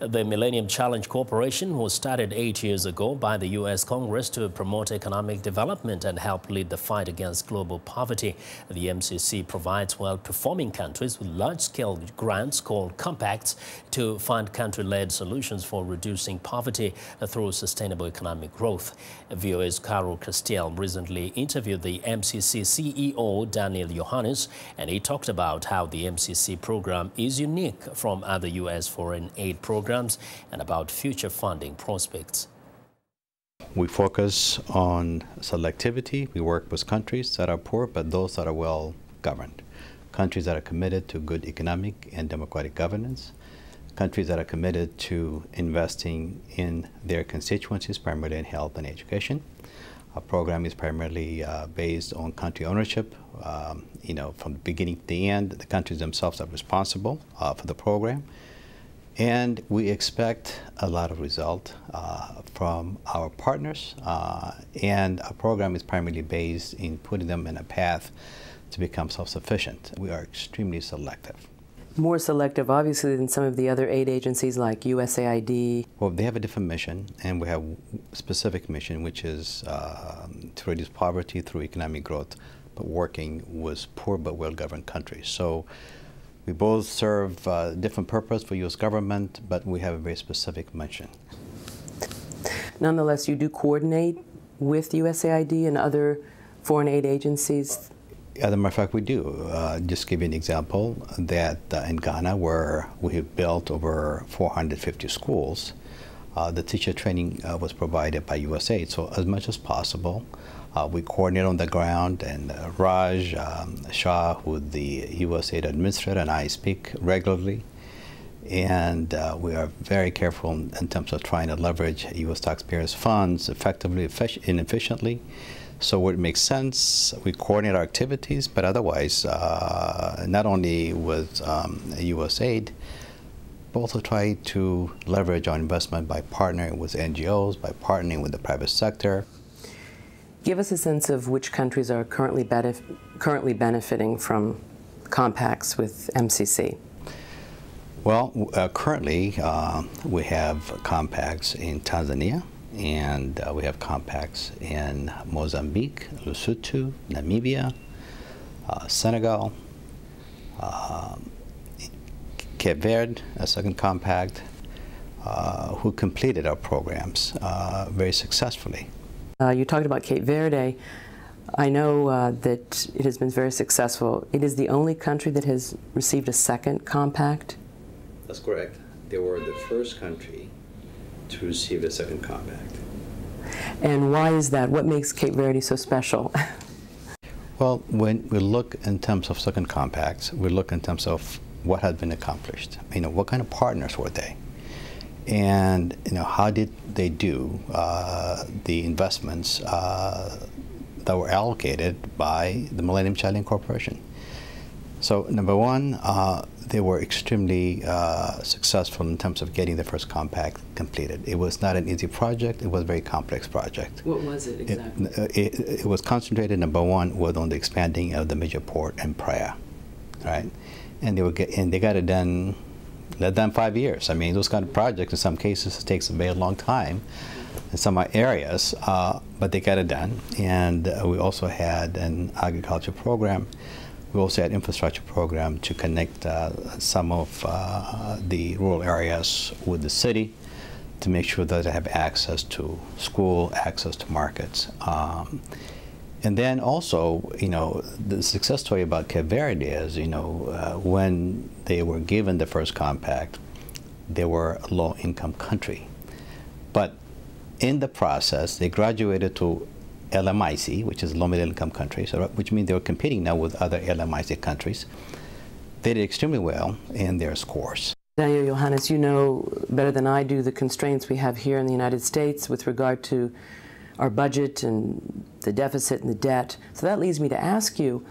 The Millennium Challenge Corporation was started 8 years ago by the U.S. Congress to promote economic development and help lead the fight against global poverty. The MCC provides well-performing countries with large-scale grants called compacts to fund country-led solutions for reducing poverty through sustainable economic growth. VOA's Castiele recently interviewed the MCC CEO Daniele Yohannes, and he talked about how the MCC program is unique from other U.S. foreign aid programs and about future funding prospects. We focus on selectivity. We work with countries that are poor, but those that are well governed. Countries that are committed to good economic and democratic governance. Countries that are committed to investing in their constituencies, primarily in health and education. Our program is primarily based on country ownership. From the beginning to the end, the countries themselves are responsible for the program. And we expect a lot of result from our partners, and our program is primarily based in putting them in a path to become self-sufficient. We are extremely selective. More selective, obviously, than some of the other aid agencies like USAID. Well, they have a different mission, and we have a specific mission, which is to reduce poverty through economic growth, but working with poor but well-governed countries. So we both serve different purpose for U.S. government, but we have a very specific mission. Nonetheless, you do coordinate with USAID and other foreign aid agencies? As a matter of fact, we do. Just give you an example, that in Ghana, where we have built over 450 schools, the teacher training was provided by USAID. So as much as possible, we coordinate on the ground, and Raj Shah, who the USAID administrator, and I speak regularly. And we are very careful in terms of trying to leverage U.S. taxpayers' funds effectively and efficiently. So where it makes sense, we coordinate our activities, but otherwise, not only with USAID, but also try to leverage our investment by partnering with NGOs, by partnering with the private sector. Give us a sense of which countries are currently benefiting from compacts with MCC. Well, currently we have compacts in Tanzania, and we have compacts in Mozambique, Lesotho, Namibia, Senegal, Cape Verde, a second compact, who completed our programs very successfully. You talked about Cape Verde. I know that it has been very successful. It is the only country that has received a second compact? That's correct. They were the first country to receive a second compact. And why is that? What makes Cape Verde so special? Well, when we look in terms of second compacts, we look in terms of what had been accomplished. What kind of partners were they? And how did they do the investments that were allocated by the Millennium Challenge Corporation? So number one, they were extremely successful in terms of getting the first compact completed. It was not an easy project. It was a very complex project. What was it exactly? It was concentrated, number one, was on the expanding of the major port in Praia, right? And they got it done less than 5 years. Those kind of projects, in some cases, it takes a very long time in some areas, but they got it done. And we also had an agriculture program. We also had infrastructure program to connect some of the rural areas with the city to make sure that they have access to school, access to markets. And then also, the success story about Cape Verde is, when they were given the first compact, they were a low-income country. But in the process, they graduated to LMIC, which is low-middle-income countries, which means they were competing now with other LMIC countries. They did extremely well in their scores. Daniele Yohannes, you know better than I do the constraints we have here in the United States with regard to our budget and the deficit and the debt. So that leads me to ask you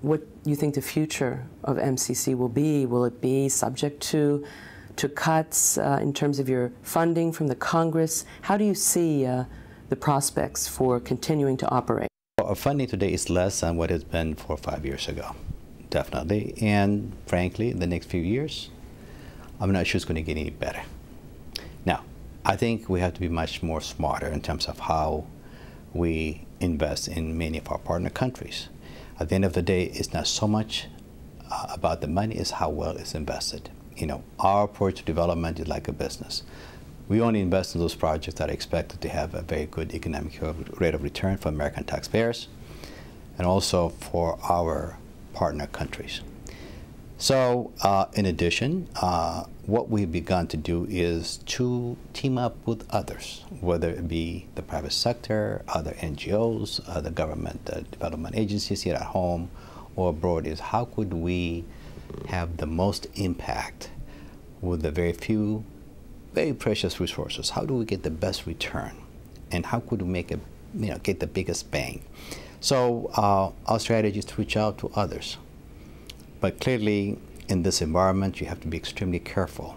what you think the future of MCC will be. Will it be subject to cuts in terms of your funding from the Congress? How do you see the prospects for continuing to operate? Our funding today is less than what it's been 4 or 5 years ago, definitely. And frankly, in the next few years, I'm not sure it's going to get any better. Now, I think we have to be much more smarter in terms of how we invest in many of our partner countries. At the end of the day, it's not so much about the money, it's how well it's invested. You know, our approach to development is like a business. We only invest in those projects that are expected to have a very good economic rate of return for American taxpayers and also for our partner countries. So, in addition, what we've begun to do is to team up with others, whether it be the private sector, other NGOs, other government development agencies here at home or abroad, is how could we have the most impact with the very few, very precious resources? How do we get the best return? And how could we make it, get the biggest bang? So our strategy is to reach out to others. But clearly, in this environment, you have to be extremely careful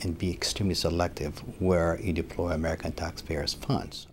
and be extremely selective where you deploy American taxpayers' funds.